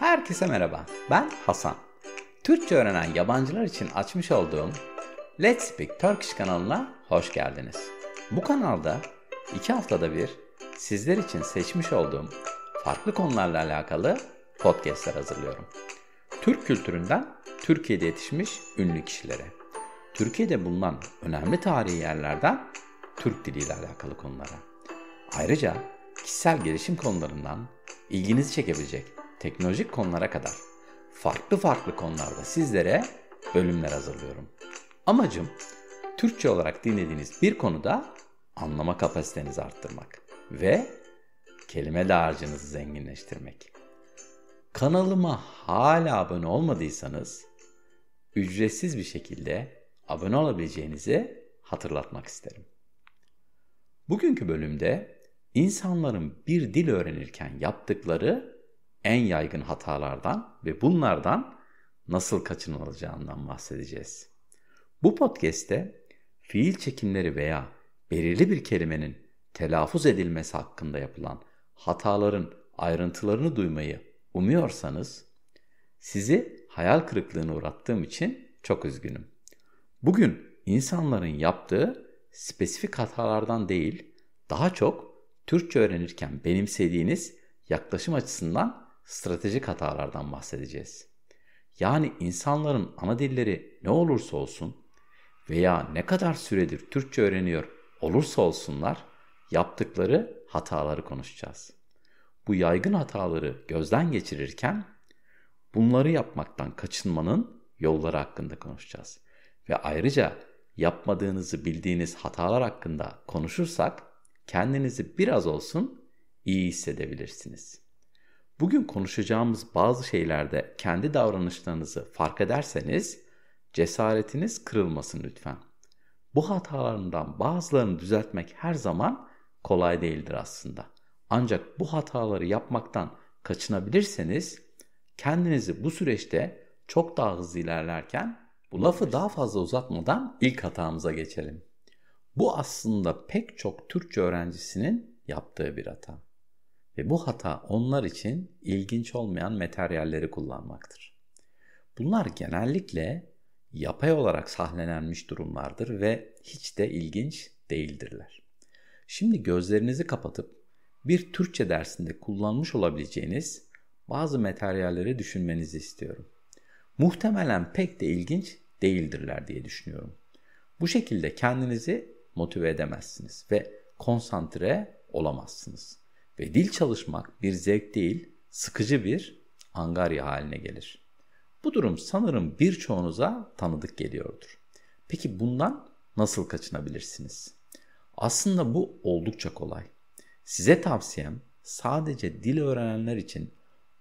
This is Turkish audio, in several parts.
Herkese merhaba, ben Hasan. Türkçe öğrenen yabancılar için açmış olduğum Let's Speak Turkish kanalına hoş geldiniz. Bu kanalda 2 haftada bir sizler için seçmiş olduğum farklı konularla alakalı podcastler hazırlıyorum. Türk kültüründen Türkiye'de yetişmiş ünlü kişilere, Türkiye'de bulunan önemli tarihi yerlerden Türk diliyle alakalı konulara, ayrıca kişisel gelişim konularından ilginizi çekebilecek teknolojik konulara kadar farklı konularda sizlere bölümler hazırlıyorum. Amacım Türkçe olarak dinlediğiniz bir konuda anlama kapasitenizi arttırmak ve kelime dağarcığınızı zenginleştirmek. Kanalıma hala abone olmadıysanız ücretsiz bir şekilde abone olabileceğinizi hatırlatmak isterim. Bugünkü bölümde insanların bir dil öğrenirken yaptıkları en yaygın hatalardan ve bunlardan nasıl kaçınılacağından bahsedeceğiz. Bu podcast'te fiil çekimleri veya belirli bir kelimenin telaffuz edilmesi hakkında yapılan hataların ayrıntılarını duymayı umuyorsanız sizi hayal kırıklığına uğrattığım için çok üzgünüm. Bugün insanların yaptığı spesifik hatalardan değil, daha çok Türkçe öğrenirken benimsediğiniz yaklaşım açısından stratejik hatalardan bahsedeceğiz. Yani insanların ana dilleri ne olursa olsun veya ne kadar süredir Türkçe öğreniyor olursa olsunlar yaptıkları hataları konuşacağız. Bu yaygın hataları gözden geçirirken bunları yapmaktan kaçınmanın yolları hakkında konuşacağız. Ve ayrıca yapmadığınızı bildiğiniz hatalar hakkında konuşursak kendinizi biraz olsun iyi hissedebilirsiniz. Bugün konuşacağımız bazı şeylerde kendi davranışlarınızı fark ederseniz cesaretiniz kırılmasın lütfen. Bu hatalarından bazılarını düzeltmek her zaman kolay değildir aslında. Ancak bu hataları yapmaktan kaçınabilirseniz kendinizi bu süreçte çok daha hızlı ilerlerken bu lafı daha fazla uzatmadan ilk hatamıza geçelim. Bu aslında pek çok Türkçe öğrencisinin yaptığı bir hata. Ve bu hata onlar için ilginç olmayan materyalleri kullanmaktır. Bunlar genellikle yapay olarak sahnelenmiş durumlardır ve hiç de ilginç değildirler. Şimdi gözlerinizi kapatıp bir Türkçe dersinde kullanmış olabileceğiniz bazı materyalleri düşünmenizi istiyorum. Muhtemelen pek de ilginç değildirler diye düşünüyorum. Bu şekilde kendinizi motive edemezsiniz ve konsantre olamazsınız. Ve dil çalışmak bir zevk değil, sıkıcı bir angarya haline gelir. Bu durum sanırım birçoğunuza tanıdık geliyordur. Peki bundan nasıl kaçınabilirsiniz? Aslında bu oldukça kolay. Size tavsiyem sadece dil öğrenenler için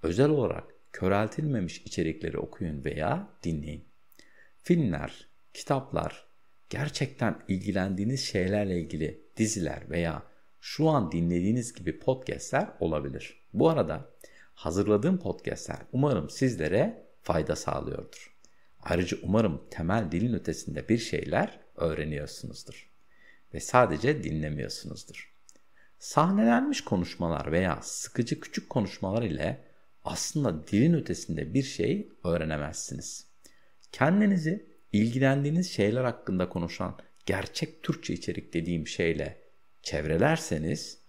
özel olarak köreltilmemiş içerikleri okuyun veya dinleyin. Filmler, kitaplar, gerçekten ilgilendiğiniz şeylerle ilgili diziler veya şu an dinlediğiniz gibi podcastler olabilir. Bu arada hazırladığım podcastler umarım sizlere fayda sağlıyordur. Ayrıca umarım temel dilin ötesinde bir şeyler öğreniyorsunuzdur. Ve sadece dinlemiyorsunuzdur. Sahnelenmiş konuşmalar veya sıkıcı küçük konuşmalar ile aslında dilin ötesinde bir şey öğrenemezsiniz. Kendinizi ilgilendiğiniz şeyler hakkında konuşan gerçek Türkçe içerik dediğim şeyle çevrelerseniz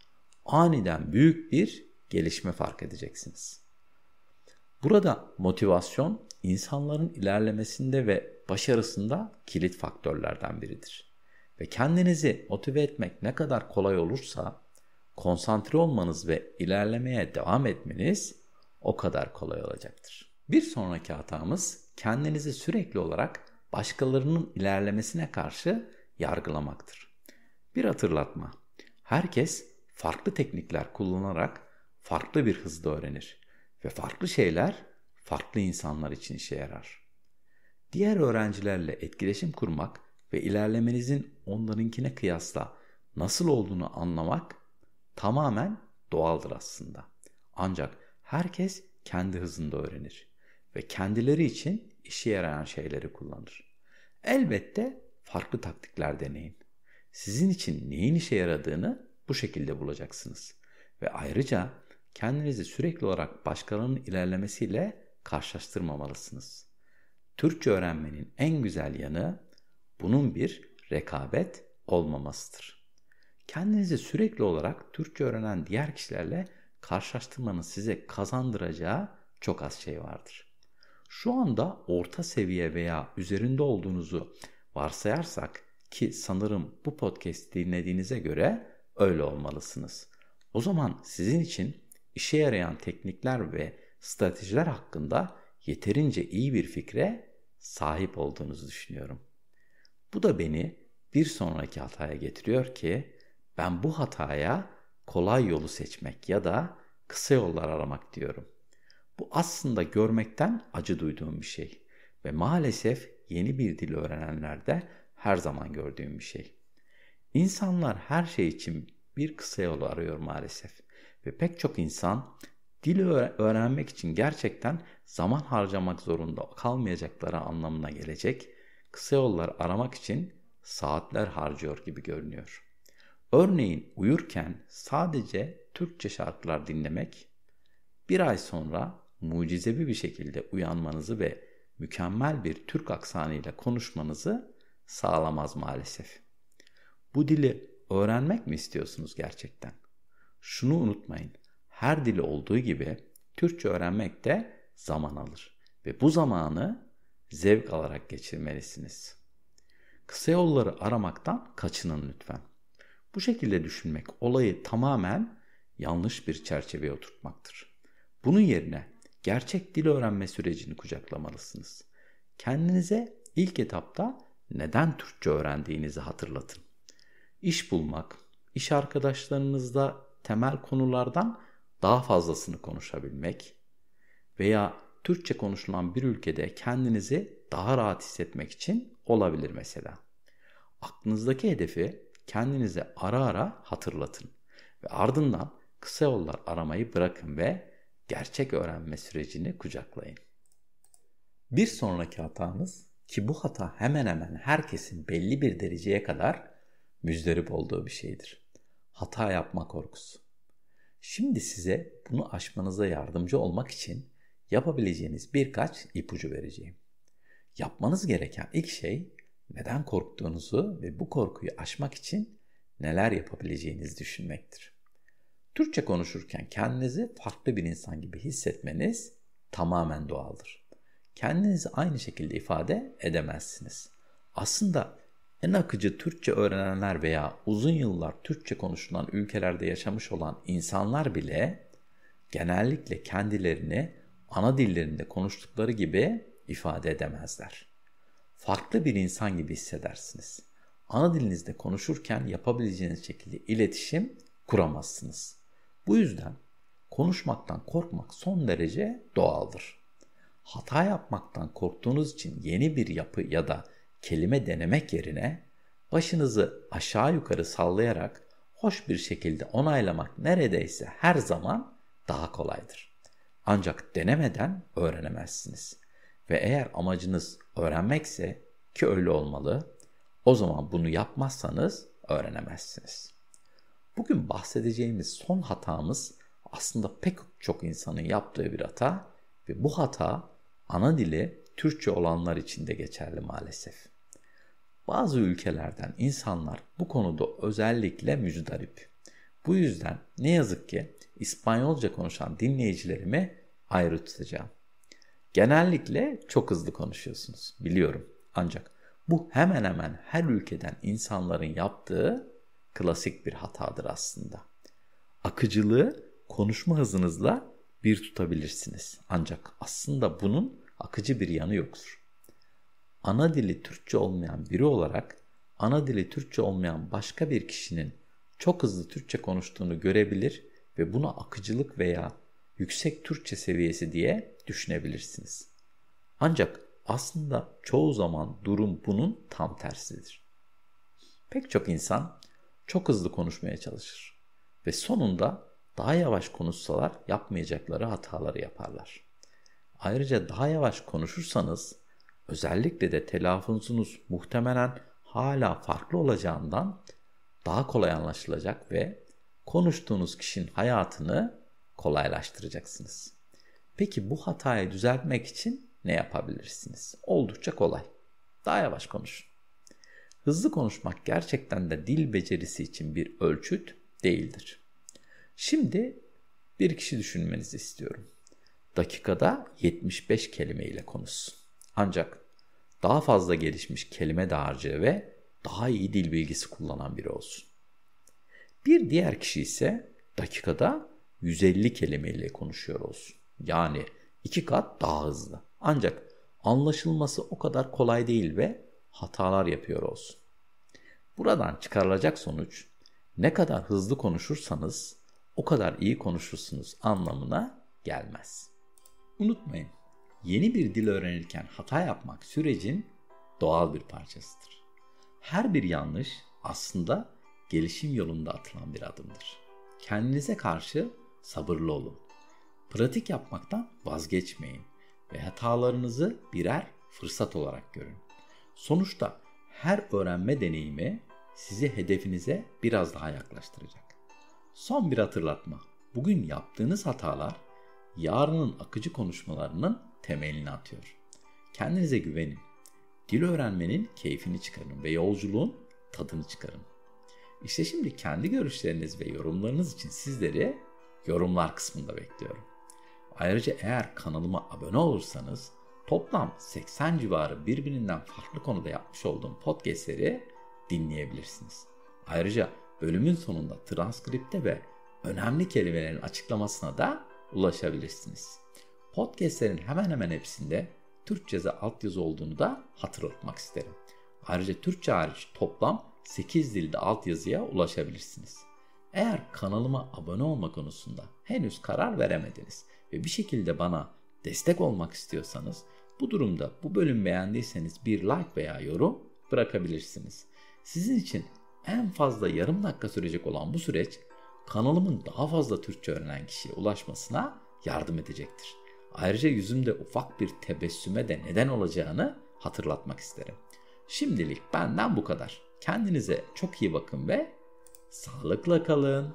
aniden büyük bir gelişme fark edeceksiniz. Burada motivasyon insanların ilerlemesinde ve başarısında kilit faktörlerden biridir. Ve kendinizi motive etmek ne kadar kolay olursa konsantre olmanız ve ilerlemeye devam etmeniz o kadar kolay olacaktır. Bir sonraki hatamız kendinizi sürekli olarak başkalarının ilerlemesine karşı yargılamaktır. Bir hatırlatma. Herkes farklı teknikler kullanarak farklı bir hızda öğrenir ve farklı şeyler farklı insanlar için işe yarar. Diğer öğrencilerle etkileşim kurmak ve ilerlemenizin onlarınkine kıyasla nasıl olduğunu anlamak tamamen doğaldır aslında. Ancak herkes kendi hızında öğrenir ve kendileri için işe yarayan şeyleri kullanır. Elbette farklı taktikler deneyin. Sizin için neyin işe yaradığını bu şekilde bulacaksınız. Ve ayrıca kendinizi sürekli olarak başkalarının ilerlemesiyle karşılaştırmamalısınız. Türkçe öğrenmenin en güzel yanı bunun bir rekabet olmamasıdır. Kendinizi sürekli olarak Türkçe öğrenen diğer kişilerle karşılaştırmanın size kazandıracağı çok az şey vardır. Şu anda orta seviye veya üzerinde olduğunuzu varsayarsak ki sanırım bu podcast dinlediğinize göre öyle olmalısınız. O zaman sizin için işe yarayan teknikler ve stratejiler hakkında yeterince iyi bir fikre sahip olduğunuzu düşünüyorum. Bu da beni bir sonraki hataya getiriyor ki ben bu hataya kolay yolu seçmek ya da kısa yollar aramak diyorum. Bu aslında görmekten acı duyduğum bir şey ve maalesef yeni bir dil öğrenenlerde her zaman gördüğüm bir şey. İnsanlar her şey için bir kısa yolu arıyor maalesef ve pek çok insan dili öğrenmek için gerçekten zaman harcamak zorunda kalmayacakları anlamına gelecek kısa yollar aramak için saatler harcıyor gibi görünüyor. Örneğin uyurken sadece Türkçe şarkılar dinlemek, bir ay sonra mucizevi bir şekilde uyanmanızı ve mükemmel bir Türk aksanıyla konuşmanızı sağlamaz maalesef. Bu dili öğrenmek mi istiyorsunuz gerçekten? Şunu unutmayın, her dili olduğu gibi Türkçe öğrenmek de zaman alır ve bu zamanı zevk alarak geçirmelisiniz. Kısa yolları aramaktan kaçının lütfen. Bu şekilde düşünmek olayı tamamen yanlış bir çerçeveye oturtmaktır. Bunun yerine gerçek dil öğrenme sürecini kucaklamalısınız. Kendinize ilk etapta neden Türkçe öğrendiğinizi hatırlatın. İş bulmak, iş arkadaşlarınızla temel konulardan daha fazlasını konuşabilmek veya Türkçe konuşulan bir ülkede kendinizi daha rahat hissetmek için olabilir mesela. Aklınızdaki hedefi kendinize ara ara hatırlatın ve ardından kısa yollar aramayı bırakın ve gerçek öğrenme sürecini kucaklayın. Bir sonraki hatanız ki bu hata hemen hemen herkesin belli bir dereceye kadar müzdarip olduğu bir şeydir. Hata yapma korkusu. Şimdi size bunu aşmanıza yardımcı olmak için yapabileceğiniz birkaç ipucu vereceğim. Yapmanız gereken ilk şey neden korktuğunuzu ve bu korkuyu aşmak için neler yapabileceğinizi düşünmektir. Türkçe konuşurken kendinizi farklı bir insan gibi hissetmeniz tamamen doğaldır. Kendinizi aynı şekilde ifade edemezsiniz. Aslında en akıcı Türkçe öğrenenler veya uzun yıllar Türkçe konuşulan ülkelerde yaşamış olan insanlar bile genellikle kendilerini ana dillerinde konuştukları gibi ifade edemezler. Farklı bir insan gibi hissedersiniz. Ana dilinizde konuşurken yapabileceğiniz şekilde iletişim kuramazsınız. Bu yüzden konuşmaktan korkmak son derece doğaldır. Hata yapmaktan korktuğunuz için yeni bir yapı ya da kelime denemek yerine başınızı aşağı yukarı sallayarak hoş bir şekilde onaylamak neredeyse her zaman daha kolaydır. Ancak denemeden öğrenemezsiniz. Ve eğer amacınız öğrenmekse ki öyle olmalı, o zaman bunu yapmazsanız öğrenemezsiniz. Bugün bahsedeceğimiz son hatamız aslında pek çok insanın yaptığı bir hata ve bu hata ana dili Türkçe olanlar için de geçerli maalesef. Bazı ülkelerden insanlar bu konuda özellikle müzdarip. Bu yüzden ne yazık ki İspanyolca konuşan dinleyicilerimi ayrı tutacağım. Genellikle çok hızlı konuşuyorsunuz, biliyorum. Ancak bu hemen hemen her ülkeden insanların yaptığı klasik bir hatadır aslında. Akıcılığı konuşma hızınızla bir tutabilirsiniz. Ancak aslında bunun akıcı bir yanı yoktur. Ana dili Türkçe olmayan biri olarak ana dili Türkçe olmayan başka bir kişinin çok hızlı Türkçe konuştuğunu görebilir ve buna akıcılık veya yüksek Türkçe seviyesi diye düşünebilirsiniz. Ancak aslında çoğu zaman durum bunun tam tersidir. Pek çok insan çok hızlı konuşmaya çalışır ve sonunda daha yavaş konuşsalar yapmayacakları hataları yaparlar. Ayrıca daha yavaş konuşursanız özellikle de telaffuzunuz muhtemelen hala farklı olacağından daha kolay anlaşılacak ve konuştuğunuz kişinin hayatını kolaylaştıracaksınız. Peki bu hatayı düzeltmek için ne yapabilirsiniz? Oldukça kolay. Daha yavaş konuşun. Hızlı konuşmak gerçekten de dil becerisi için bir ölçüt değildir. Şimdi bir kişi düşünmenizi istiyorum. Dakikada 75 kelime ile konuşsun. Ancak daha fazla gelişmiş kelime dağarcığı ve daha iyi dil bilgisi kullanan biri olsun. Bir diğer kişi ise dakikada 150 kelime ile konuşuyor olsun. Yani 2 kat daha hızlı. Ancak anlaşılması o kadar kolay değil ve hatalar yapıyor olsun. Buradan çıkarılacak sonuç, ne kadar hızlı konuşursanız o kadar iyi konuşursunuz anlamına gelmez. Unutmayın, yeni bir dil öğrenirken hata yapmak sürecin doğal bir parçasıdır. Her bir yanlış aslında gelişim yolunda atılan bir adımdır. Kendinize karşı sabırlı olun. Pratik yapmaktan vazgeçmeyin ve hatalarınızı birer fırsat olarak görün. Sonuçta her öğrenme deneyimi sizi hedefinize biraz daha yaklaştıracak. Son bir hatırlatma. Bugün yaptığınız hatalar yarının akıcı konuşmalarının temelini atıyor. Kendinize güvenin. Dil öğrenmenin keyfini çıkarın ve yolculuğun tadını çıkarın. İşte şimdi kendi görüşleriniz ve yorumlarınız için sizleri yorumlar kısmında bekliyorum. Ayrıca eğer kanalıma abone olursanız toplam 80 civarı birbirinden farklı konuda yapmış olduğum podcastleri dinleyebilirsiniz. Ayrıca bölümün sonunda transkripte ve önemli kelimelerin açıklamasına da ulaşabilirsiniz. Podcastlerin hemen hemen hepsinde Türkçe altyazı olduğunu da hatırlatmak isterim. Ayrıca Türkçe hariç toplam 8 dilde altyazıya ulaşabilirsiniz. Eğer kanalıma abone olma konusunda henüz karar veremediniz ve bir şekilde bana destek olmak istiyorsanız bu durumda bu bölümü beğendiyseniz bir like veya yorum bırakabilirsiniz. Sizin için en fazla yarım dakika sürecek olan bu süreç kanalımın daha fazla Türkçe öğrenen kişiye ulaşmasına yardım edecektir. Ayrıca yüzümde ufak bir tebessüme de neden olacağını hatırlatmak isterim. Şimdilik benden bu kadar. Kendinize çok iyi bakın ve sağlıkla kalın.